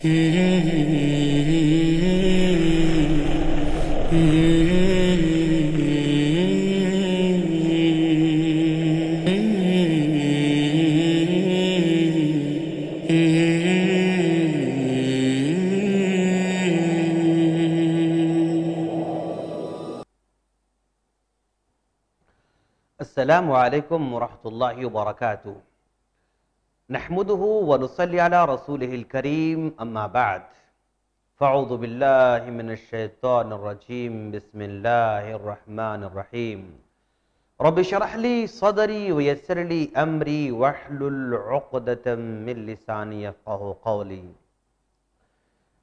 السلام علیکم ورحمۃ اللہ وبرکاتہ نحمده ونصلی علی رسولہ الکریم اما بعد فاعوذ باللہ من الشیطان الرجیم بسم اللہ الرحمن الرحیم رب اشرح لی صدری ویسر لی امری واحلل عقدۃ من لسانی یفقہوا قولی۔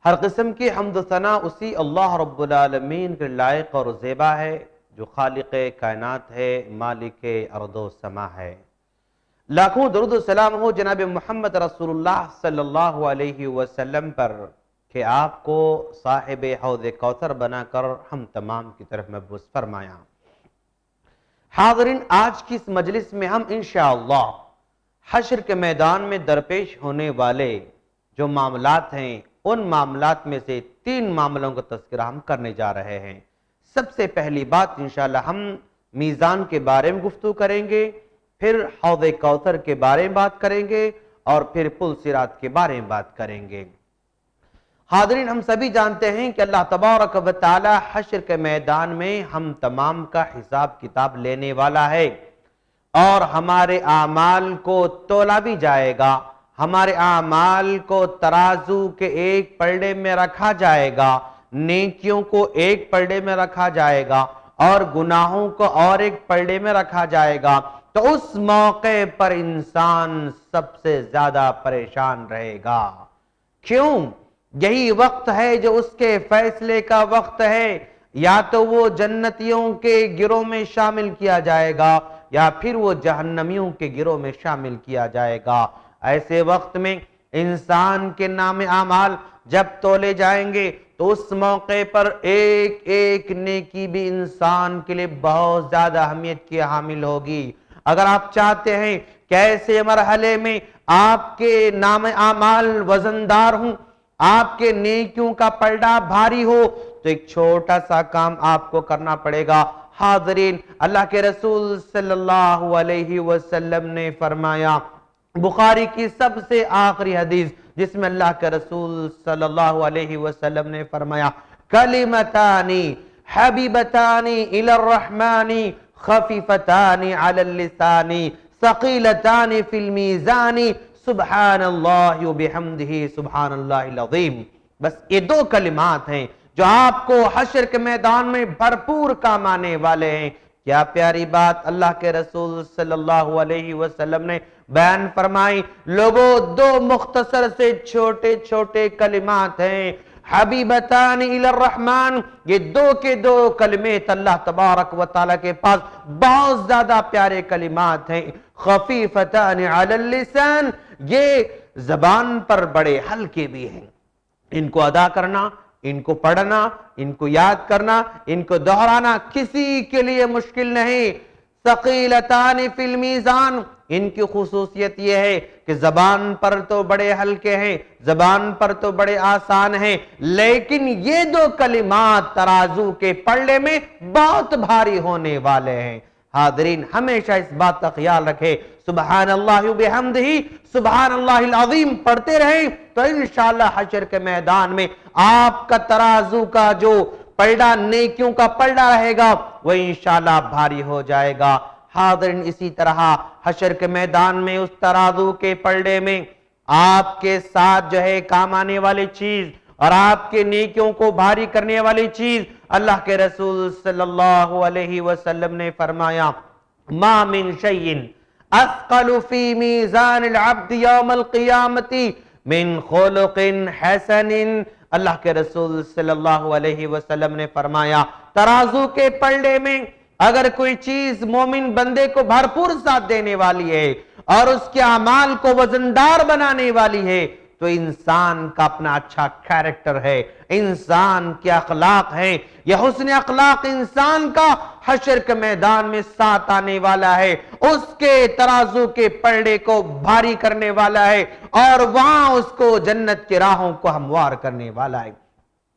ہر قسم کی حمد و ثنا اسی اللہ رب العالمین کے لائق اور زیبا ہے جو خالق کائنات ہے، مالک ارض و سما ہے۔ لاکھوں درود و سلام ہو جناب محمد رسول اللہ صلی اللہ علیہ وسلم پر کہ آپ کو صاحب حوض کوثر بنا کر ہم تمام کی طرف مبعوث فرمایا۔ حاضرین، آج کی اس مجلس میں ہم انشاءاللہ حشر کے میدان میں درپیش ہونے والے جو معاملات ہیں ان معاملات میں سے 3 معاملوں کا تذکرہ ہم کرنے جا رہے ہیں۔ سب سے پہلی بات انشاءاللہ ہم میزان کے بارے میں گفتگو کریں گے، پھر حوض کوثر کے بارے میں بات کریں گے اور پھر پل صراط کے بارے میں بات کریں گے۔ حاضرین، ہم سبھی جانتے ہیں کہ اللہ تبارک و تعالی حشر کے میدان میں ہم تمام کا حساب کتاب لینے والا ہے اور ہمارے اعمال کو تولا بھی جائے گا، ہمارے اعمال کو ترازو کے ایک پلڑے میں رکھا جائے گا، نیکیوں کو ایک پلڑے میں رکھا جائے گا اور گناہوں کو اور ایک پلڑے میں رکھا جائے گا۔ تو اس موقع پر انسان سب سے زیادہ پریشان رہے گا۔ کیوں؟ یہی وقت ہے جو اس کے فیصلے کا وقت ہے، یا تو وہ جنتیوں کے گروہ میں شامل کیا جائے گا یا پھر وہ جہنمیوں کے گروہ میں شامل کیا جائے گا۔ ایسے وقت میں انسان کے نام اعمال جب تولے جائیں گے تو اس موقع پر ایک ایک نیکی بھی انسان کے لیے بہت زیادہ اہمیت کی حامل ہوگی۔ اگر آپ چاہتے ہیں کہ ایسے مرحلے میں آپ کے نام اعمال وزندار ہوں، آپ کے نیکیوں کا پلڑا بھاری ہو، تو ایک چھوٹا سا کام آپ کو کرنا پڑے گا۔ حاضرین، اللہ کے رسول صلی اللہ علیہ وسلم نے فرمایا، بخاری کی سب سے آخری حدیث جس میں اللہ کے رسول صلی اللہ علیہ وسلم نے فرمایا، کلمتانی حبیبتانی الی الرحمن خفیفتانی علی اللسان ثقیلتانی فی المیزان سبحان اللہ وبحمدہ سبحان اللہ العظیم۔ بس یہ 2 کلمات ہیں جو آپ کو حشر کے میدان میں بھرپور کام آنے والے ہیں۔ کیا پیاری بات اللہ کے رسول صلی اللہ علیہ وسلم نے بیان فرمائی۔ لوگوں، 2 مختصر سے چھوٹے چھوٹے کلمات ہیں، حبیبتان الی الرحمن، یہ 2 کے 2 کلمات اللہ تبارک و تعالیٰ کے پاس بہت زیادہ پیارے کلمات ہیں۔ خفیفتان علی اللسان، یہ زبان پر بڑے ہلکے بھی ہیں، ان کو ادا کرنا، ان کو پڑھنا، ان کو یاد کرنا، ان کو دہرانا کسی کے لیے مشکل نہیں۔ ثقیلتان فی المیزان، ان کی خصوصیت یہ ہے کہ زبان پر تو بڑے ہلکے ہیں، زبان پر تو بڑے آسان ہیں، لیکن یہ 2 کلمات ترازو کے پلڑے میں بہت بھاری ہونے والے ہیں۔ حاضرین، ہمیشہ اس بات کا خیال رکھیں، سبحان اللہ وبحمدہ سبحان اللہ العظیم پڑھتے رہیں تو انشاءاللہ حشر کے میدان میں آپ کا ترازو کا جو پلڑا نیکیوں کا پلڑا رہے گا وہ انشاءاللہ بھاری ہو جائے گا۔ حاضرین، اسی طرح حشر کے میدان میں اس ترازو کے پلڑے میں آپ کے ساتھ جو ہے کام آنے والی چیز اور آپ کے نیکیوں کو بھاری کرنے والی چیز، اللہ کے رسول صلی اللہ علیہ وسلم نے فرمایا، ما من شیء اثقل فی میزان العبد یوم القیامت من خلق حسن۔ اللہ کے رسول صلی اللہ علیہ وسلم نے فرمایا، ترازو کے پلڑے میں اگر کوئی چیز مومن بندے کو بھرپور ساتھ دینے والی ہے اور اس کے اعمال کو وزندار بنانے والی ہے تو انسان کا اپنا اچھا کیریکٹر ہے، انسان کے اخلاق ہیں۔ یہ حسن اخلاق انسان کا حشر کے میدان میں ساتھ آنے والا ہے، اس کے ترازو کے پلڑے کو بھاری کرنے والا ہے، اور وہاں اس کو جنت کی راہوں کو ہموار کرنے والا ہے۔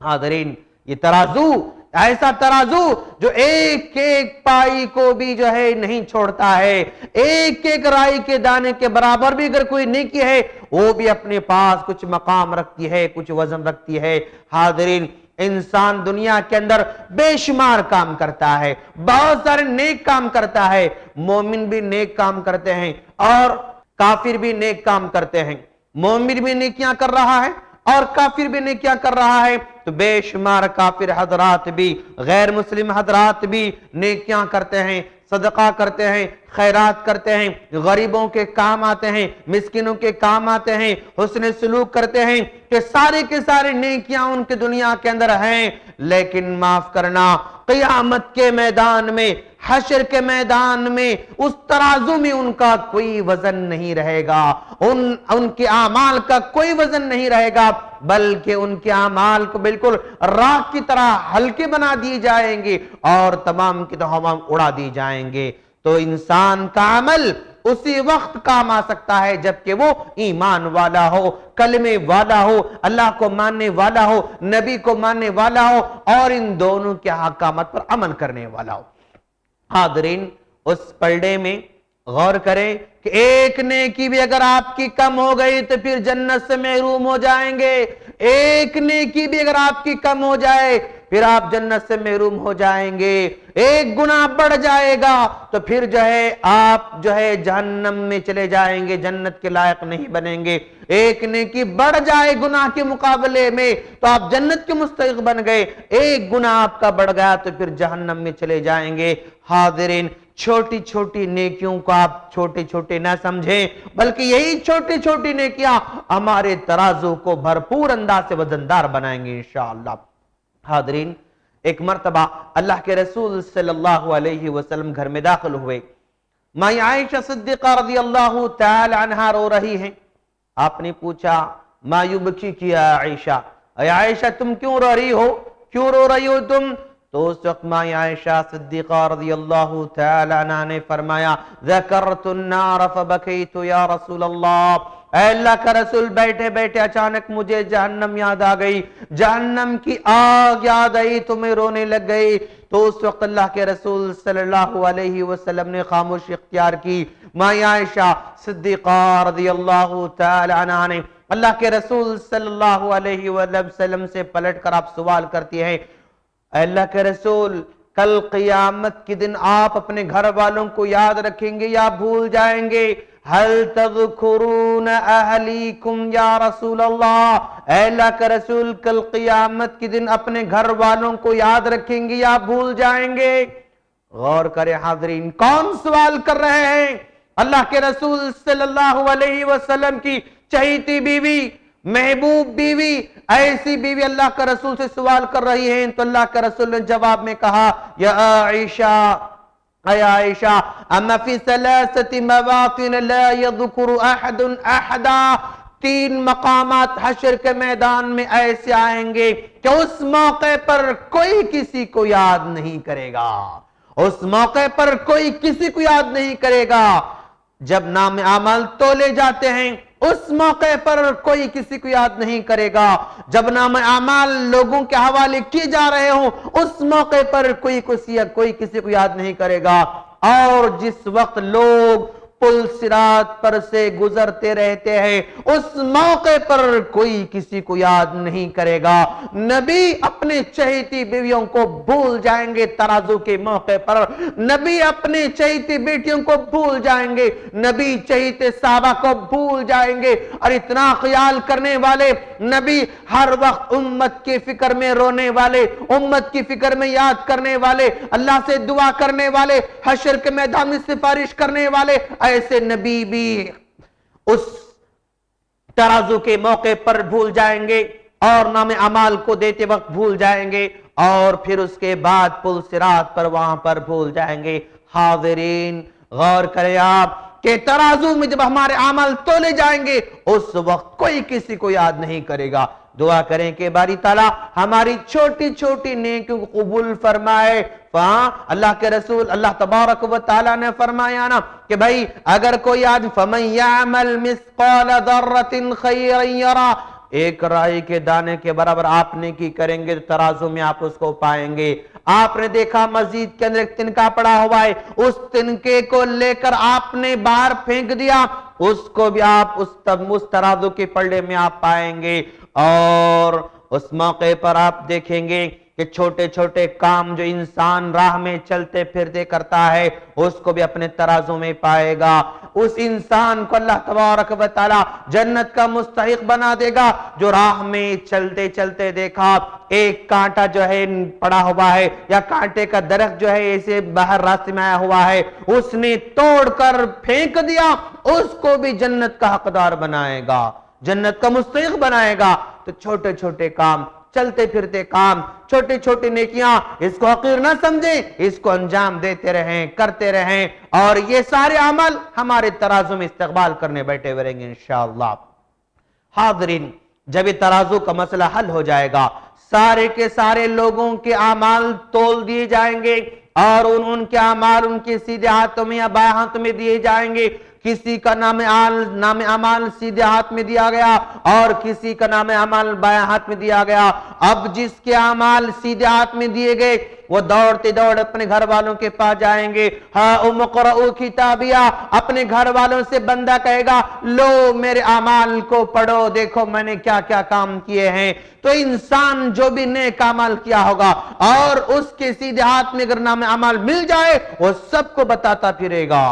حاضرین، یہ ترازو ایسا ترازو جو ایک ایک پائی کو بھی جو ہے نہیں چھوڑتا ہے، ایک ایک رائی کے دانے کے برابر بھی اگر کوئی نیکی ہے وہ بھی اپنے پاس کچھ مقام رکھتی ہے، کچھ وزن رکھتی ہے۔ حاضرین، انسان دنیا کے اندر بے شمار کام کرتا ہے، بہت سارے نیک کام کرتا ہے، مومن بھی نیک کام کرتے ہیں اور کافر بھی نیک کام کرتے ہیں۔ مومن بھی نیکیاں کر رہا ہے اور کافر بھی نیکیاں کر رہا ہے، تو بے شمار کافر حضرات بھی، غیر مسلم حضرات بھی نیکیاں کرتے ہیں، صدقہ کرتے ہیں، خیرات کرتے ہیں، غریبوں کے کام آتے ہیں، مسکینوں کے کام آتے ہیں، حسن سلوک کرتے ہیں، کہ سارے کے سارے نیکیاں ان کے دنیا کے اندر ہیں۔ لیکن معاف کرنا، قیامت کے میدان میں، حشر کے میدان میں، اس ترازو میں ان کا کوئی وزن نہیں رہے گا، ان کے اعمال کا کوئی وزن نہیں رہے گا، بلکہ ان کے اعمال کو بالکل راکھ کی طرح ہلکے بنا دیے جائیں گے اور تمام کی تمام اڑا دی جائیں گے۔ تو انسان کا عمل اسی وقت کام آ سکتا ہے جبکہ وہ ایمان والا ہو، کلمے والا ہو، اللہ کو ماننے والا ہو، نبی کو ماننے والا ہو، اور ان دونوں کے احکامات پر عمل کرنے والا ہو۔ حاضرین، اس پلڑے میں غور کریں کہ ایک نیکی بھی اگر آپ کی کم ہو گئی تو پھر جنت سے محروم ہو جائیں گے، ایک نیکی بھی اگر آپ کی کم ہو جائے پھر آپ جنت سے محروم ہو جائیں گے، ایک گناہ بڑھ جائے گا تو پھر جو ہے آپ جو ہے جہنم میں چلے جائیں گے، جنت کے لائق نہیں بنیں گے، ایک نیکی بڑھ جائے گناہ کے مقابلے میں تو آپ جنت کے مستحق بن گئے، ایک گناہ آپ کا بڑھ گیا تو پھر جہنم میں چلے جائیں گے۔ حاضرین، چھوٹی چھوٹی نیکیوں کو آپ چھوٹے چھوٹے نہ سمجھیں، بلکہ یہی چھوٹی چھوٹی نیکیاں ہمارے ترازو کو بھرپور انداز سے وزندار بنائیں گے انشاءاللہ۔ حاضرین، ایک مرتبہ اللہ کے رسول صلی اللہ علیہ وسلم گھر میں داخل ہوئے، ماں عائشہ صدیقہ رضی اللہ تعالی عنہا رو رہی ہیں۔ آپ نے پوچھا، ما یبکی کی عائشہ، اے عائشہ تم کیوں رو رہی ہو تم؟ تو اس وقت ماں عائشہ صدیقہ رضی اللہ تعالی عنہ نے فرمایا، ذکرت النار فبکیت یا رسول اللہ، اے اللہ کا رسول بیٹھے بیٹھے اچانک مجھے جہنم یاد آ گئی، جہنم کی آگ یاد آئی تو میں رونے لگ گئی۔ تو اس وقت اللہ کے رسول صلی اللہ علیہ وسلم نے خاموشی اختیار کی۔ ماں عائشہ صدیقہ رضی اللہ تعالی عنہ نے اللہ کے رسول صلی اللہ علیہ وسلم سے پلٹ کر آپ سوال کرتی ہیں، اے اللہ کے رسول، کل قیامت کے دن آپ اپنے گھر والوں کو یاد رکھیں گے یا بھول جائیں گے؟ حل تذکرون اہلیکم یا رسول اللہ، اے اللہ کا رسول کل قیامت کے دن اپنے گھر والوں کو یاد رکھیں گے یا بھول جائیں گے؟ غور کریں حاضرین، کون سوال کر رہے ہیں؟ اللہ کے رسول صلی اللہ علیہ وسلم کی چہیتی بیوی، محبوب بیوی، ایسی بیوی اللہ کا رسول سے سوال کر رہی ہیں۔ تو اللہ کا رسول نے جواب میں کہا، یا عائشہ، اے عائشہ، اما فی ثلاثت مواطن لا یذکر احد احدا، 3 مقامات حشر کے میدان میں ایسے آئیں گے کہ اس موقع پر کوئی کسی کو یاد نہیں کرے گا، اس موقع پر کوئی کسی کو یاد نہیں کرے گا۔ جب نام اعمال تولے جاتے ہیں اس موقع پر کوئی کسی کو یاد نہیں کرے گا، جب نام اعمال لوگوں کے حوالے کیے جا رہے ہوں اس موقع پر کوئی کسی کو یاد نہیں کرے گا، اور جس وقت لوگ پل صراط پر سے گزرتے رہتے ہیں اس موقع پر کوئی کسی کو یاد نہیں کرے گا۔ نبی اپنے چہیتی بیویوں کو بھول جائیں گے ترازو کے موقع پر، نبی اپنے چہیتی بیٹیوں کو بھول جائیں گے، نبی چہیتے صحابہ کو بھول جائیں گے، اور اتنا خیال کرنے والے نبی، ہر وقت امت کی فکر میں رونے والے، امت کی فکر میں یاد کرنے والے، اللہ سے دعا کرنے والے، حشر کے میدان میں سفارش کرنے والے، ایسے نبی بھی اس ترازو کے موقع پر بھول جائیں گے اور نام اعمال کو دیتے وقت بھول جائیں گے، اور پھر اس کے بعد پل صراط پر وہاں پر بھول جائیں گے۔ حاضرین غور کریں آپ، کہ ترازو میں جب ہمارے عمل تولے جائیں گے اس وقت کوئی کسی کو یاد نہیں کرے گا۔ دعا کریں کہ باری تعالیٰ ہماری چھوٹی چھوٹی نیکیوں کو قبول فرمائے۔ اللہ کے رسول اللہ تبارک و تعالیٰ نے فرمایا نا کہ بھائی اگر کوئی آج فَمَن يَعْمَلْ مِثْقَالَ ذَرَّةٍ خَيْرًا يَرَهُ، ایک رائی کے دانے کے برابر آپ نیکی کریں گے تو ترازو میں آپ اس کو پائیں گے۔ آپ نے دیکھا مسجد کے اندر ایک تنکا پڑا ہوا ہے، اس تنکے کو لے کر آپ نے باہر پھینک دیا، اس کو بھی آپ اس ترازو کے پلڑے میں آپ پائیں گے۔ اور اس موقع پر آپ دیکھیں گے کہ چھوٹے چھوٹے کام جو انسان راہ میں چلتے پھرتے کرتا ہے اس کو بھی اپنے ترازو میں پائے گا۔ اس انسان کو اللہ تبارک و تعالی جنت کا مستحق بنا دے گا جو راہ میں چلتے چلتے دیکھا ایک کانٹا جو ہے پڑا ہوا ہے یا کانٹے کا درخت جو ہے ایسے باہر راستے میں آیا ہوا ہے، اس نے توڑ کر پھینک دیا، اس کو بھی جنت کا حقدار بنائے گا، جنت کا مستحق بنائے گا۔ تو چھوٹے چھوٹے کام، چلتے پھرتے کام، چھوٹے چھوٹے نیکیاں، اس کو حقیر نہ سمجھیں، اس کو انجام دیتے رہیں، کرتے رہیں، اور یہ سارے عمل ہمارے ترازو میں استقبال کرنے بیٹھے ہوئے رہیں گے انشاءاللہ۔ حاضرین، جب یہ ترازو کا مسئلہ حل ہو جائے گا، سارے کے سارے لوگوں کے اعمال تول دیے جائیں گے اور ان کے اعمال ان کے سیدھے ہاتھوں میں یا بائیں ہاتھ میں دیے جائیں گے۔ کسی کا نام اعمال سیدھے ہاتھ میں دیا گیا اور کسی کا نام اعمال بائیں ہاتھ میں دیا گیا۔ اب جس کے اعمال سیدھے ہاتھ میں دیے گئے وہ دوڑتے دوڑ اپنے گھر والوں کے پاس جائیں گے، ہاں اقرؤ کتابیہ، اپنے گھر والوں سے بندہ کہے گا لو میرے اعمال کو پڑھو، دیکھو میں نے کیا کیا کام کیے ہیں۔ تو انسان جو بھی نیک عمل کیا ہوگا اور اس کے سیدھے ہاتھ میں اگر نام اعمال مل جائے وہ سب کو بتاتا پھرے گا،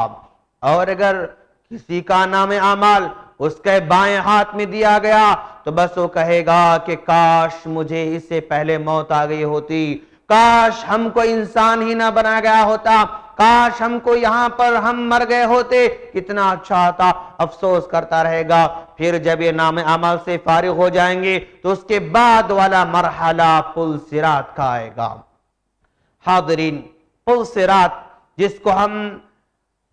اور اگر کسی کا نام اعمال اس کے بائیں ہاتھ میں دیا گیا تو بس وہ کہے گا کہ کاش مجھے اس سے پہلے موت آ گئی ہوتی، کاش ہم کو انسان ہی نہ بنا گیا ہوتا، کاش ہم کو یہاں پر ہم مر گئے ہوتے، کتنا اچھا ہوتا، افسوس کرتا رہے گا۔ پھر جب یہ نام اعمال سے فارغ ہو جائیں گے تو اس کے بعد والا مرحلہ پل صراط کا آئے گا۔ حاضرین، پل صراط جس کو ہم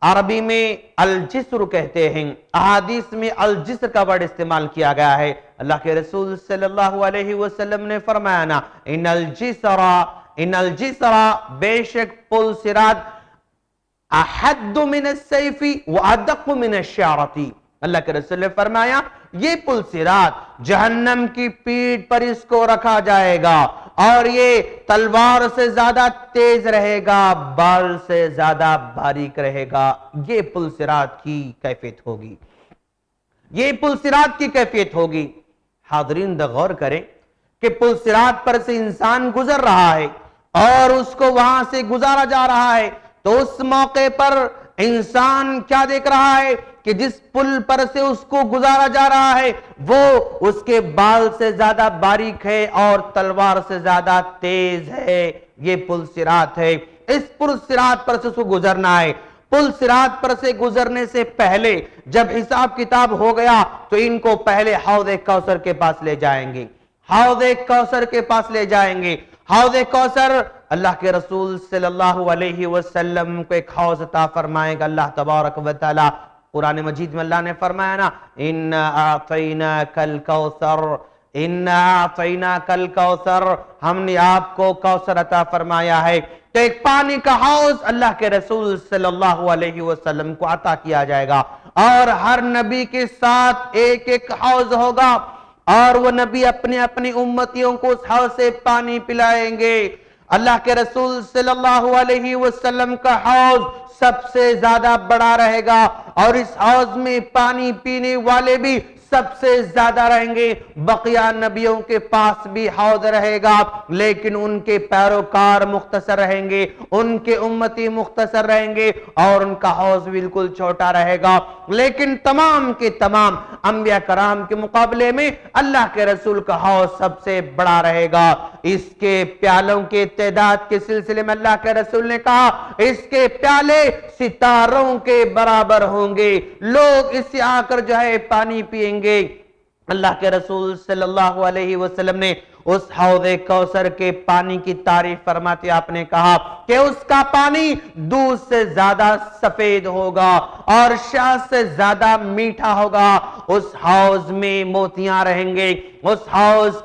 عربی میں الجسر کہتے ہیں، احادیث میں الجسر کا ورڈ استعمال کیا گیا ہے۔ اللہ کے رسول صلی اللہ علیہ وسلم نے فرمایا نا ان الجسر بے شک پل صراط احد من السیف وادق من الشعرۃ، اللہ کے رسول نے فرمایا یہ پل صراط جہنم کی پیٹھ پر اس کو رکھا جائے گا اور یہ تلوار سے زیادہ تیز رہے گا، بال سے زیادہ باریک رہے گا۔ یہ پل صراط کی کیفیت ہوگی، یہ پل صراط کی کیفیت ہوگی۔ حاضرین غور کریں کہ پل صراط پر سے انسان گزر رہا ہے اور اس کو وہاں سے گزارا جا رہا ہے، تو اس موقع پر انسان کیا دیکھ رہا ہے کہ جس پل پر سے اس کو گزارا جا رہا ہے وہ اس کے بال سے زیادہ باریک ہے اور تلوار سے زیادہ تیز ہے۔ یہ پل صراط ہے، اس پل صراط پر سے اس کو گزرنا ہے۔ پل صراط پر سے گزرنے سے پہلے جب حساب کتاب ہو گیا تو ان کو پہلے حوض کوثر کے پاس لے جائیں گے، حوض کوثر کے پاس لے جائیں گے۔ حوض کوثر اللہ کے رسول صلی اللہ علیہ وسلم کو ایک حوض عطا فرمائے گا اللہ تبارک و تعالی۔ قرآن مجید میں اللہ نے فرمایا نا اِنَّا أَعْطَيْنَاكَ الْكَوْثَرَ، اِنَّا أَعْطَيْنَاكَ الْكَوْثَرَ، ہم نے آپ کو کوثر عطا فرمایا ہے۔ تو ایک پانی کا حوض اللہ کے رسول صلی اللہ علیہ وسلم کو عطا کیا جائے گا اور ہر نبی کے ساتھ ایک ایک حوض ہوگا اور وہ نبی اپنے اپنی امتیوں کو اس حوض سے پانی پلائیں گے۔ اللہ کے رسول صلی اللہ علیہ وسلم کا حوض سب سے زیادہ بڑا رہے گا اور اس حوض میں پانی پینے والے بھی سب سے زیادہ رہیں گے۔ بقیہ نبیوں کے پاس بھی حوض رہے گا لیکن ان کے پیروکار مختصر رہیں گے، ان کے امتی مختصر رہیں گے اور ان کا حوض بالکل چھوٹا رہے گا، لیکن تمام کے تمام انبیاء کرام کے مقابلے میں اللہ کے رسول کا حوض سب سے بڑا رہے گا۔ اس کے پیالوں کے تعداد کے سلسلے میں اللہ کے رسول نے کہا اس کے پیالے ستاروں کے برابر ہوں گے، لوگ اس سے آ کر جو ہے پانی پئیں گے۔ اللہ کے رسول صلی اللہ علیہ وسلم نے اس حوض کوثر کے پانی کی تعریف فرماتے آپ نے کہا کہ اس کا پانی دودھ سے زیادہ سفید ہوگا اور شہد سے زیادہ میٹھا ہوگا، اس حوض میں موتیاں رہیں گے، اس حوض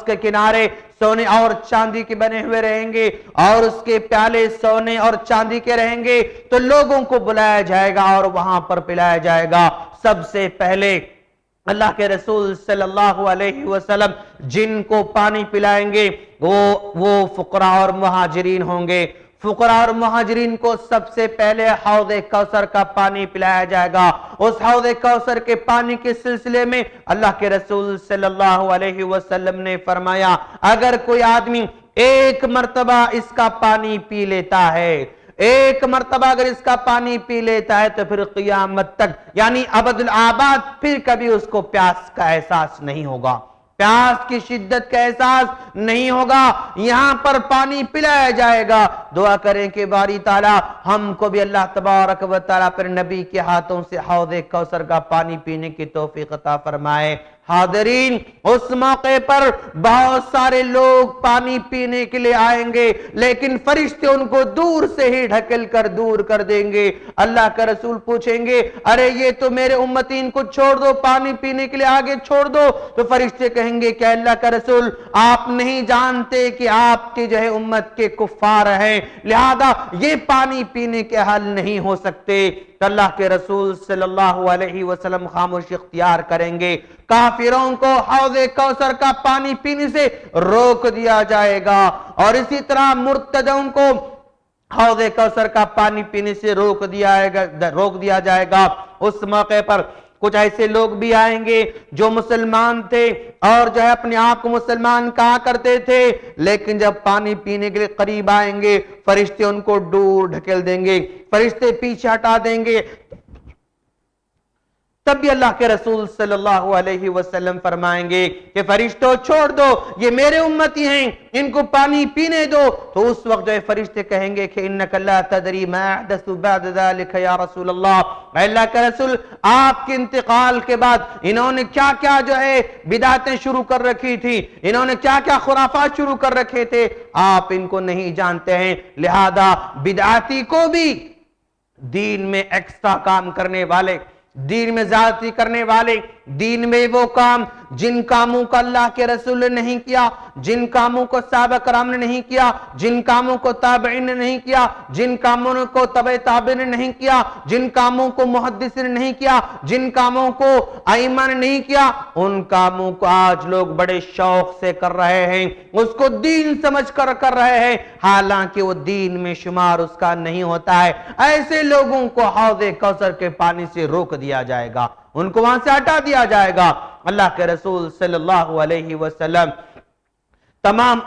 کے کنارے سونے اور چاندی کے بنے ہوئے رہیں گے اور اس کے پیالے سونے اور چاندی کے رہیں گے، تو لوگوں کو بلایا جائے گا اور وہاں پر پلایا جائے گا۔ سب سے پہلے اللہ کے رسول صلی اللہ علیہ وسلم جن کو پانی پلائیں گے وہ فقراء اور مہاجرین ہوں گے۔ فقراء اور مہاجرین کو سب سے پہلے حوض کوثر کا پانی پلایا جائے گا۔ اس حوض کوثر کے پانی کے سلسلے میں اللہ کے رسول صلی اللہ علیہ وسلم نے فرمایا، اگر کوئی آدمی ایک مرتبہ اس کا پانی پی لیتا ہے، ایک مرتبہ اگر اس کا پانی پی لیتا ہے تو پھر قیامت تک یعنی ابد الآباد پھر کبھی اس کو پیاس کا احساس نہیں ہوگا، پیاس کی شدت کا احساس نہیں ہوگا۔ یہاں پر پانی پلایا جائے گا۔ دعا کریں کہ باری تعالیٰ ہم کو بھی اللہ تبارک و تعالیٰ پر نبی کے ہاتھوں سے حوض کوثر کا پانی پینے کی توفیق عطا فرمائے۔ حاضرین، اس موقع پر بہت سارے لوگ پانی پینے کے لیے آئیں گے، لیکن فرشتے ان کو دور سے ہی ڈھکل کر دور کر دیں گے۔ اللہ کا رسول پوچھیں گے، ارے یہ تو میرے امتین کو چھوڑ دو، پانی پینے کے لیے آگے چھوڑ دو۔ تو فرشتے کہیں گے کہ اللہ کا رسول آپ نہیں جانتے کہ آپ کی جو ہے امت کے کفار ہیں، لہذا یہ پانی پینے کے حل نہیں ہو سکتے۔ تو اللہ کے رسول صلی اللہ علیہ وسلم خاموشی اختیار کریں گے، کافروں کو حوض کوثر کا پانی پینے سے روک دیا جائے گا، اور اسی طرح مرتدوں کو حوض کوثر کا پانی پینے سے روک دیا جائے گا۔ اس موقع پر کچھ ایسے لوگ بھی آئیں گے جو مسلمان تھے اور جو ہے اپنے آپ کو مسلمان کہا کرتے تھے، لیکن جب پانی پینے کے لیے قریب آئیں گے فرشتے ان کو دور ڈھکیل دیں گے، فرشتے پیچھے ہٹا دیں گے۔ تب بھی اللہ کے رسول صلی اللہ علیہ وسلم فرمائیں گے کہ فرشتوں چھوڑ دو، یہ میرے امتی ہیں، ان کو پانی پینے دو۔ تو اس وقت جو ہے فرشتے کہیں گے کہ انک لا تدری ما احدث بعد ذلك یا رسول اللہ، اے اللہ کے رسول آپ کے انتقال کے بعد انہوں نے کیا کیا جو ہے بدعتیں شروع کر رکھی تھی، انہوں نے کیا کیا خرافات شروع کر رکھے تھے، آپ ان کو نہیں جانتے ہیں۔ لہذا بدعاتی کو بھی دین میں ایکسٹرا کام کرنے والے، دین میں زیادتی کرنے والے، دین میں وہ کام جن کاموں کو اللہ کے رسول نے نہیں کیا، جن کاموں کو صحابہ کرام نے نہیں کیا، جن کاموں کو تابعین نے نہیں کیا، جن کاموں کو تبع تابعین نے نہیں کیا، جن کاموں کو محدثین نے نہیں کیا، جن کاموں کو ائمہ نے نہیں کیا، ان کاموں کو آج لوگ بڑے شوق سے کر رہے ہیں، اس کو دین سمجھ کر کر رہے ہیں، حالانکہ وہ دین میں شمار اس کا نہیں ہوتا ہے۔ ایسے لوگوں کو حوض کوثر کے پانی سے روک دیا جائے گا، ان کو وہاں سے ہٹا دیا جائے گا۔ اللہ کے رسول صلی اللہ علیہ وسلم تمام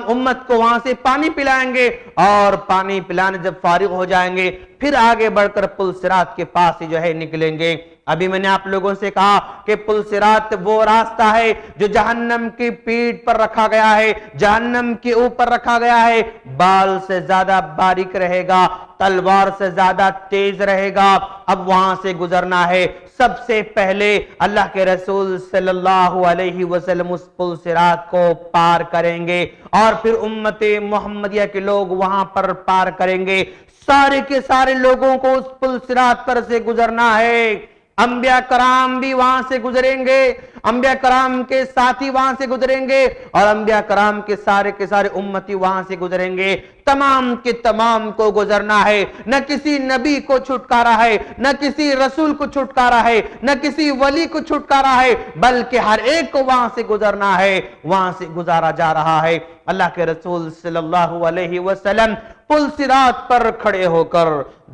امت کو وہاں سے پانی پلائیں گے، اور پانی پلانے جب فارغ ہو جائیں گے پھر آگے بڑھ کر پل صراط کے پاس جو ہے نکلیں گے۔ ابھی میں نے آپ لوگوں سے کہا کہ پل صراط وہ راستہ ہے جو جہنم کی پیٹھ پر رکھا گیا ہے، جہنم کے اوپر رکھا گیا ہے، بال سے زیادہ باریک رہے گا، تلوار سے زیادہ تیز رہے گا۔ اب وہاں سے گزرنا ہے، سب سے پہلے اللہ کے رسول صلی اللہ علیہ وسلم اس پل صراط کو پار کریں گے، اور پھر امت محمدیہ کے لوگ وہاں پر پار کریں گے۔ سارے کے سارے لوگوں کو اس پل صراط پر سے گزرنا ہے۔ انبیاء کرام بھی وہاں سے گزریں گے، انبیاء کرام کے ساتھی وہاں سے گزریں گے، اور انبیاء کرام کے سارے امتی وہاں سے گزریں گے۔ تمام کے تمام کو گزرنا ہے، نہ کسی نبی کو چھٹکارا ہے، نہ کسی رسول کو چھٹکارا ہے، نہ کسی ولی کو چھٹکارا ہے، بلکہ ہر ایک کو وہاں سے گزرنا ہے، وہاں سے گزارا جا رہا ہے۔ اللہ کے رسول صلی اللہ علیہ وسلم پل صراط پر کھڑے ہو کر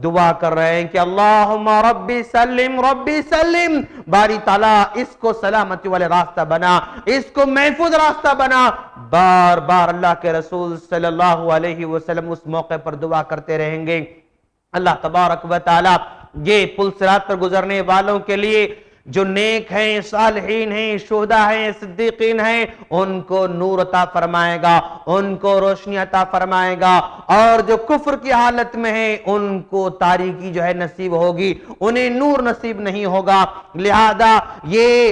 دعا کر رہے ہیں کہ اللہم ربی سلم ربی سلم، باری تعالیٰ اس کو سلامتی والے راستہ بنا، اس کو محفوظ راستہ بنا۔ بار بار اللہ کے رسول صلی اللہ علیہ وسلم اس موقع پر دعا کرتے رہیں گے۔ اللہ تبارک و تعالیٰ یہ پل صراط پر گزرنے والوں کے لیے جو نیک ہیں، صالحین ہیں، شہداء ہیں، صدیقین ہیں، ان کو نور عطا فرمائے گا، ان کو روشنی عطا فرمائے گا، اور جو کفر کی حالت میں ہیں ان کو تاریکی جو ہے نصیب ہوگی، انہیں نور نصیب نہیں ہوگا۔ لہذا یہ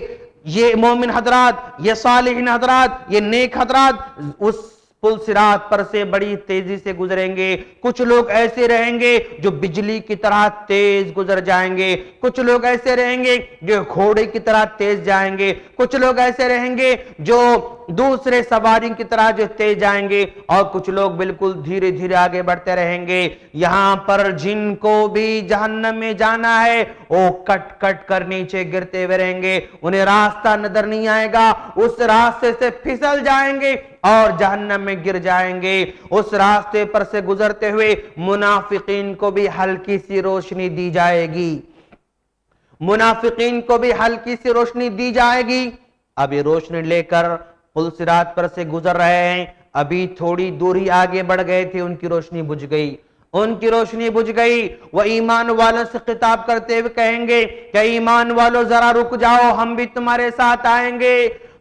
یہ مومن حضرات، یہ صالحین حضرات، یہ نیک حضرات اس پل صراط پر سے بڑی تیزی سے گزریں گے۔ کچھ لوگ ایسے رہیں گے جو بجلی کی طرح تیز گزر جائیں گے، کچھ لوگ ایسے رہیں گے جو گھوڑے کی طرح تیز جائیں گے، کچھ لوگ ایسے رہیں گے جو دوسرے سواری کی طرح جو تیز جائیں گے، اور کچھ لوگ بالکل دھیرے دھیرے آگے بڑھتے رہیں گے۔ یہاں پر جن کو بھی جہنم میں جانا ہے وہ کٹ کٹ کر نیچے گرتے ہوئے رہیں گے، انہیں راستہ نظر نہیں آئے گا، اس راستے سے پھسل جائیں گے اور جہنم میں گر جائیں گے۔ اس راستے پر سے گزرتے ہوئے منافقین کو بھی ہلکی سی روشنی دی جائے گی، منافقین کو بھی ہلکی سی روشنی دی جائے گی۔ اب یہ روشنی لے کر پل صراط پر سے گزر رہے ہیں، ابھی تھوڑی دوری آگے بڑھ گئے تھے، ان کی روشنی بجھ گئی، ان کی روشنی بجھ گئی۔ وہ ایمان والوں سے خطاب کرتے ہوئے کہیں گے کہ ایمان والوں ذرا رک جاؤ، ہم بھی تمہارے ساتھ آئیں گے،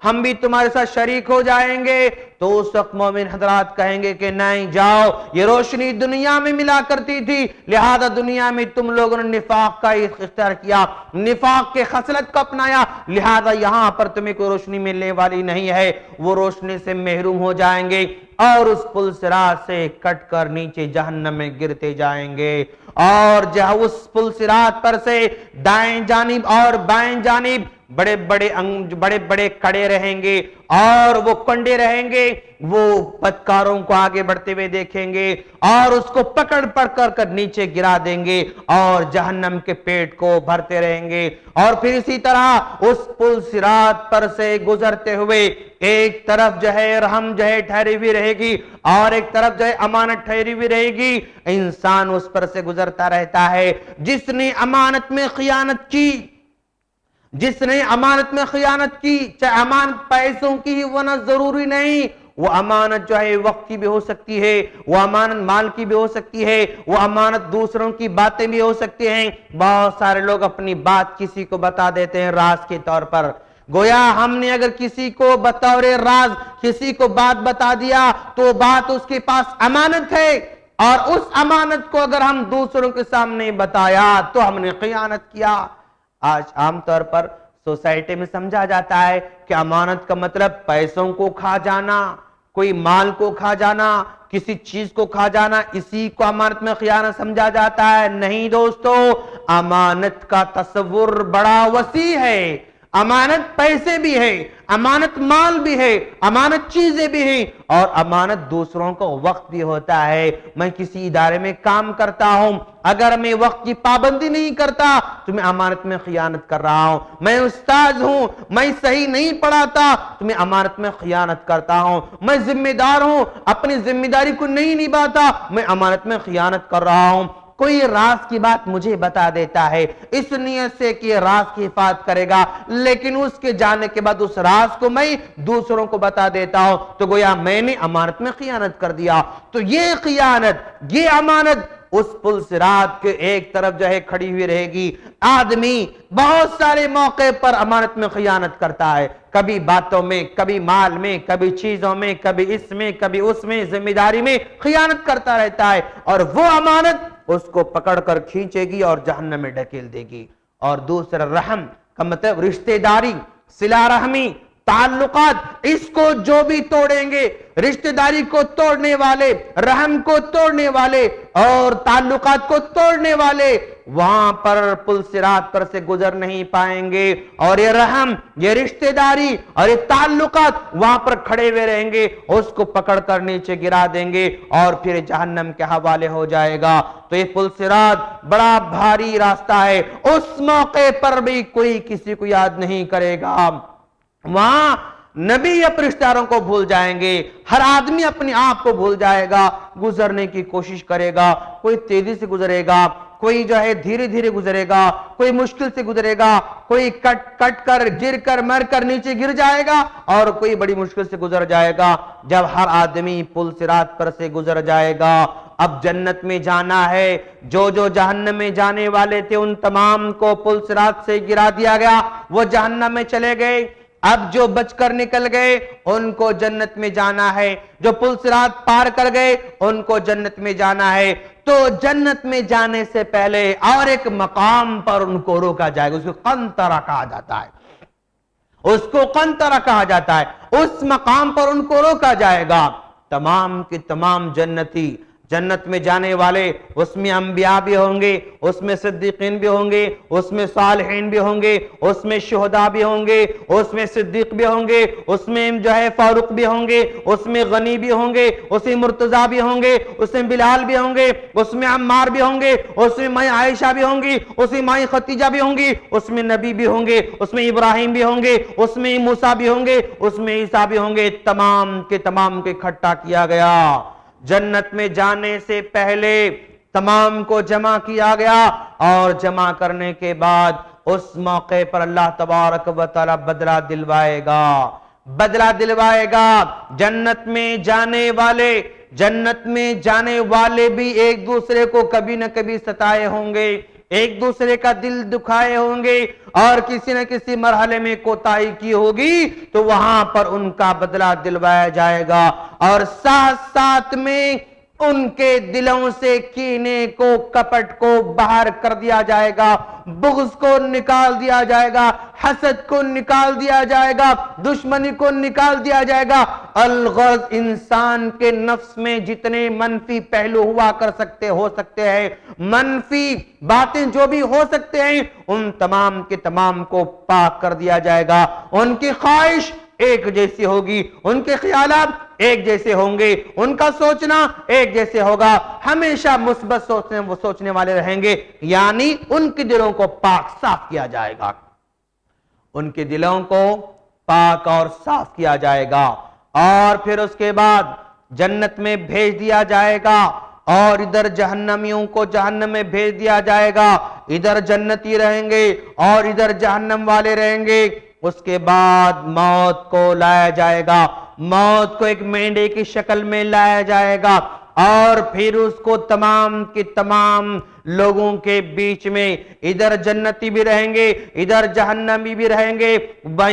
ہم بھی تمہارے ساتھ شریک ہو جائیں گے۔ تو اس وقت مومن حضرات کہیں گے کہ نہیں جاؤ، یہ روشنی دنیا میں ملا کرتی تھی، لہذا دنیا میں تم لوگوں نے نفاق کا اختیار کیا، نفاق کے خصلت کو اپنایا، لہذا یہاں پر تمہیں کوئی روشنی ملنے والی نہیں ہے۔ وہ روشنی سے محروم ہو جائیں گے اور اس پل صراط سے کٹ کر نیچے جہنم میں گرتے جائیں گے۔ اور جہاں اس پل صراط پر سے دائیں جانب اور بائیں جانب بڑے بڑے کڑے رہیں گے اور وہ کنڈے رہیں گے، وہ بدکاروں کو آگے بڑھتے ہوئے دیکھیں گے اور اس کو پکڑ کر نیچے گرا دیں گے اور جہنم کے پیٹ کو بھرتے رہیں گے۔ اور پھر اسی طرح اس پل صراط پر سے گزرتے ہوئے ایک طرف جو ہے رحم جو ہے ٹھہری ہوئی رہے گی اور ایک طرف جو ہے امانت ٹھہری ہوئی رہے گی۔ انسان اس پر سے گزرتا رہتا ہے، جس نے امانت میں خیانت کی، جس نے امانت میں خیانت کی، چاہے امانت پیسوں کی ہی ہونا ضروری نہیں، وہ امانت جو ہے وقت کی بھی ہو سکتی ہے، وہ امانت مال کی بھی ہو سکتی ہے، وہ امانت دوسروں کی باتیں بھی ہو سکتی ہیں۔ بہت سارے لوگ اپنی بات کسی کو بتا دیتے ہیں راز کے طور پر، گویا ہم نے اگر کسی کو بطور راز کسی کو بات بتا دیا تو بات اس کے پاس امانت ہے، اور اس امانت کو اگر ہم دوسروں کے سامنے بتایا تو ہم نے خیانت کیا۔ آج عام طور پر سوسائٹی میں سمجھا جاتا ہے کہ امانت کا مطلب پیسوں کو کھا جانا، کوئی مال کو کھا جانا، کسی چیز کو کھا جانا، اسی کو امانت میں خیانت سمجھا جاتا ہے۔ نہیں دوستو، امانت کا تصور بڑا وسیع ہے، امانت پیسے بھی ہے، امانت مال بھی ہے، امانت چیزیں بھی ہیں، اور امانت دوسروں کو وقت بھی ہوتا ہے۔ میں کسی ادارے میں کام کرتا ہوں، اگر میں وقت کی پابندی نہیں کرتا تو میں امانت میں خیانت کر رہا ہوں۔ میں استاد ہوں، میں صحیح نہیں پڑھاتا تو میں امانت میں خیانت کرتا ہوں۔ میں ذمہ دار ہوں، اپنی ذمہ داری کو نہیں نبھاتا، میں امانت میں خیانت کر رہا ہوں۔ کوئی راز کی بات مجھے بتا دیتا ہے اس نیت سے کہ راز کی حفاظت کرے گا، لیکن اس کے جانے کے بعد اس راز کو میں دوسروں کو بتا دیتا ہوں تو گویا میں نے امانت میں خیانت کر دیا۔ تو یہ خیانت، یہ امانت اس پل صراط کے ایک طرف جو ہے کھڑی ہوئی رہے گی۔ آدمی بہت سارے موقع پر امانت میں خیانت کرتا ہے، کبھی باتوں میں، کبھی مال میں، کبھی چیزوں میں، کبھی اس میں، کبھی اس میں، ذمہ داری میں خیانت کرتا رہتا ہے، اور وہ امانت اس کو پکڑ کر کھینچے گی اور جہنم میں ڈھکیل دے گی۔ اور دوسرا رحم کا مطلب رشتہ داری، صلہ رحمی، تعلقات، اس کو جو بھی توڑیں گے، رشتہ داری کو توڑنے والے، رحم کو توڑنے والے اور تعلقات کو توڑنے والے وہاں پر پل صراط پر سے گزر نہیں پائیں گے، اور یہ رحم، یہ رشتہ داری اور یہ تعلقات وہاں پر کھڑے ہوئے رہیں گے، اس کو پکڑ کر نیچے گرا دیں گے اور پھر جہنم کے حوالے ہو جائے گا۔ تو یہ پل صراط بڑا بھاری راستہ ہے، اس موقع پر بھی کوئی کسی کو یاد نہیں کرے گا۔ وہاں نبی اپنے رشتہ داروں کو بھول جائیں گے، ہر آدمی اپنے آپ کو بھول جائے گا، گزرنے کی کوشش کرے گا، کوئی تیزی سے گزرے گا، کوئی جو ہے دھیرے دھیرے گزرے گا، کوئی مشکل سے گزرے گا، کوئی کٹ کر گر کر مر کر نیچے گر جائے گا، اور کوئی بڑی مشکل سے گزر جائے گا۔ جب ہر آدمی پل صراط پر سے گزر جائے گا، اب جنت میں جانا ہے، جو جہنم میں جانے والے تھے ان تمام کو پل صراط سے گرا دیا گیا، وہ جہنم میں چلے گئے۔ اب جو بچ کر نکل گئے ان کو جنت میں جانا ہے، جو پل صراط پار کر گئے ان کو جنت میں جانا ہے۔ تو جنت میں جانے سے پہلے اور ایک مقام پر ان کو روکا جائے گا، اس کو قنطرہ کہا جاتا ہے۔ اس کو قنطرہ کہا جاتا ہے، اس مقام پر ان کو روکا جائے گا۔ تمام کے تمام جنتی، جنت میں جانے والے، اس میں انبیاء بھی ہوں گے، اس میں صدیقین بھی ہوں گے، اس میں صالحین بھی ہوں گے، اس میں شہداء بھی ہوں گے، اس میں صدیق بھی ہوں گے، اس میں جو ہے فاروق بھی ہوں گے، اس میں غنی بھی ہوں گے، اس میں مرتضیٰ بھی ہوں گے، اس میں بلال بھی ہوں گے، اس میں عمار بھی ہوں گے، اس میں مائی عائشہ بھی ہوں گی، اس میں مائی خدیجہ بھی ہوں گی، اس میں نبی بھی ہوں گے، اس میں ابراہیم بھی ہوں گے، اس میں موسیٰ بھی ہوں گے، اس میں عیسیٰ بھی ہوں گے، تمام کے اکٹھا کیا گیا۔ جنت میں جانے سے پہلے تمام کو جمع کیا گیا، اور جمع کرنے کے بعد اس موقع پر اللہ تبارک و تعالی بدلہ دلوائے گا۔ جنت میں جانے والے بھی ایک دوسرے کو کبھی نہ کبھی ستائے ہوں گے، ایک دوسرے کا دل دکھائے ہوں گے، اور کسی نہ کسی مرحلے میں کوتاہی کی ہوگی تو وہاں پر ان کا بدلہ دلوایا جائے گا، اور ساتھ ساتھ میں ان کے دلوں سے کینے کو، کپٹ کو باہر کر دیا جائے گا، بغض کو نکال دیا جائے گا، حسد کو نکال دیا جائے گا، دشمنی کو نکال دیا جائے گا۔ الغرض انسان کے نفس میں جتنے منفی پہلو ہو سکتے ہیں، منفی باتیں جو بھی ہو سکتے ہیں، ان تمام کے تمام کو پاک کر دیا جائے گا۔ ان کی خواہش ایک جیسی ہوگی، ان کے خیالات ایک جیسے ہوں گے، ان کا سوچنا ایک جیسے ہوگا، ہمیشہ مثبت سوچنے والے رہیں گے، یعنی ان کے دلوں کو پاک صاف کیا جائے گا، ان کے دلوں کو پاک اور صاف کیا جائے گا، اور پھر اس کے بعد جنت میں بھیج دیا جائے گا، اور ادھر جہنمیوں کو جہنم میں بھیج دیا جائے گا، ادھر جنتی رہیں گے اور ادھر جہنم والے رہیں گے۔ اس کے بعد موت کو لایا جائے گا، موت کو ایک مینڈے کی شکل میں لایا جائے گا، اور پھر اس کو تمام کے تمام لوگوں کے بیچ میں، ادھر جنتی بھی رہیں گے ادھر جہنمی بھی رہیں گے،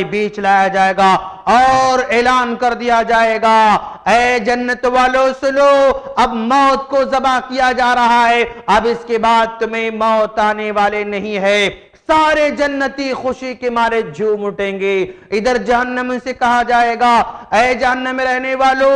بیچ لایا جائے گا، اور اعلان کر دیا جائے گا، اے جنت والو سنو، اب موت کو ذبح کیا جا رہا ہے، اب اس کے بعد تمہیں موت آنے والے نہیں ہے۔ سارے جنتی خوشی کے مارے جھوم اٹھیں گے۔ ادھر جہنم سے کہا جائے گا، اے جہنم میں رہنے والو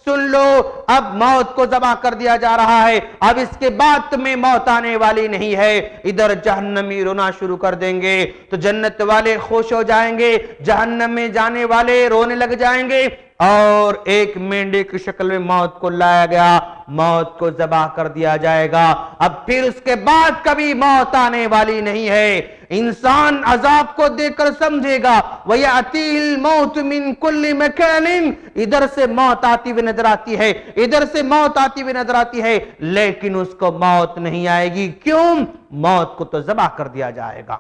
سن لو، اب موت کو ذبح کر دیا جا رہا ہے، اب اس کے بعد تمہیں موت آنے والی نہیں ہے۔ ادھر جہنمی رونا شروع کر دیں گے، تو جنت والے خوش ہو جائیں گے، جہنم میں جانے والے رونے لگ جائیں گے، اور ایک مینڈے کی شکل میں موت کو لایا گیا، موت کو ذبح کر دیا جائے گا۔ اب پھر اس کے بعد کبھی موت آنے والی نہیں ہے۔ انسان عذاب کو دیکھ کر سمجھے گا، وَيَأْتِيهِ الْمَوْتُ مِنْ كُلِّ مَكَانٍ، ادھر سے موت آتی ہوئی نظر آتی ہے، ادھر سے موت آتی ہوئی نظر آتی ہے، لیکن اس کو موت نہیں آئے گی۔ کیوں؟ موت کو تو ذبح کر دیا جائے گا۔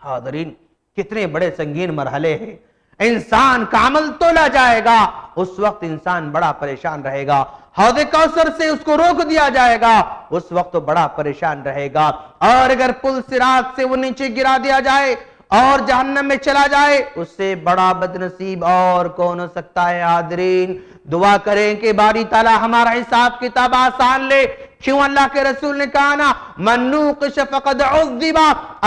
حاضرین، کتنے بڑے سنگین مرحلے ہیں۔ انسان کا عمل تولا جائے گا، اس وقت انسان بڑا پریشان رہے گا۔ حوض کوثر سے اس کو روک دیا جائے گا، اس وقت بڑا پریشان رہے گا، اور اگر پل صراط سے وہ نیچے گرا دیا جائے اور جہنم میں چلا جائے، اس سے بڑا بدنصیب اور کون ہو سکتا ہے؟ حاضرین، دعا کریں کہ باری تعالی ہمارا حساب کتاب آسان لے۔ کیوں اللہ کے رسول نے کہا نا، من نوقش فقد عذب،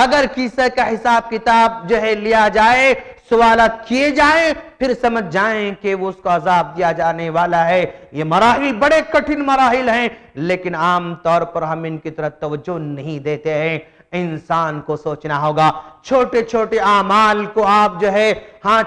اگر کسی کا حساب کتاب جو ہے لیا جائے، سوالات کیے جائیں، پھر سمجھ جائیں کہ وہ اس کو عذاب دیا جانے والا ہے۔ یہ مراحل بڑے کٹھن مراحل ہیں، لیکن عام طور پر ہم ان کی طرف توجہ نہیں دیتے ہیں۔ انسان کو سوچنا ہوگا، چھوٹے چھوٹے اعمال کو آپ جو ہے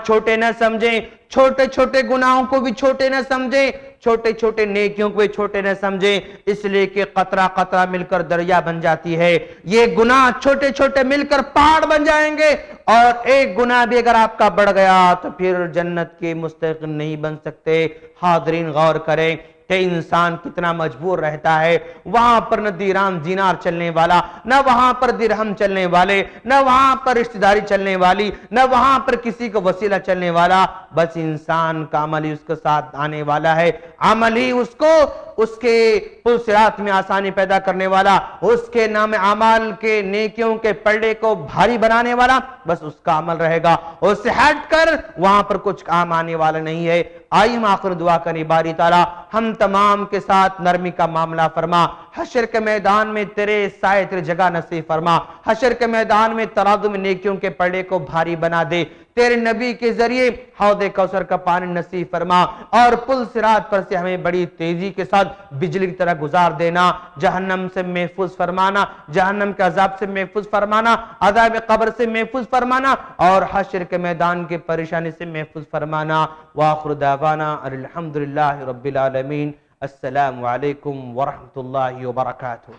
چھوٹے نہ سمجھیں، چھوٹے چھوٹے گناہوں کو بھی چھوٹے نہ سمجھیں، چھوٹے چھوٹے نیکیوں کو بھی چھوٹے نہ سمجھیں، اس لیے کہ قطرہ قطرہ مل کر دریا بن جاتی ہے۔ یہ گناہ چھوٹے چھوٹے مل کر پہاڑ بن جائیں گے، اور ایک گناہ بھی اگر آپ کا بڑھ گیا تو پھر جنت کے مستحق نہیں بن سکتے۔ حاضرین غور کریں کہ انسان کتنا مجبور رہتا ہے، وہاں پر نہ دیرہم دینار چلنے والا، نہ وہاں پر درہم چلنے والے، نہ وہاں پر رشتہ داری چلنے والی، نہ وہاں پر کسی کو وسیلہ چلنے والا، بس انسان کا عمل ہی اس کے ساتھ آنے والا ہے، عمل ہی اس کو اس کے پل صراط میں آسانی پیدا کرنے والا، اس کے نام اعمال کے نیکیوں کے پلڑے کو بھاری بنانے والا، بس اس کا عمل رہے گا، اس سے ہٹ کر وہاں پر کچھ کام آنے والا نہیں ہے۔ آئیے ہم آخر دعا کریں، باری تعالیٰ ہم تمام کے ساتھ نرمی کا معاملہ فرما، حشر کے میدان میں تیرے سائے تیرے جگہ نصیب فرما، حشر کے میدان میں ترازو میں نیکیوں کے پلڑے کو بھاری بنا دے، تیرے نبی کے ذریعے حوض کوثر کا پانی نصیب فرما، اور پل صراط پر سے ہمیں بڑی تیزی کے ساتھ بجلی کی طرح گزار دینا، جہنم سے محفوظ فرمانا، جہنم کے عذاب سے محفوظ فرمانا، عذاب قبر سے محفوظ فرمانا، اور حشر کے میدان کی پریشانی سے محفوظ فرمانا۔ وآخر دعوانا الحمدللہ رب العالمین۔ السلام علیکم ورحمۃ اللہ وبرکاتہ۔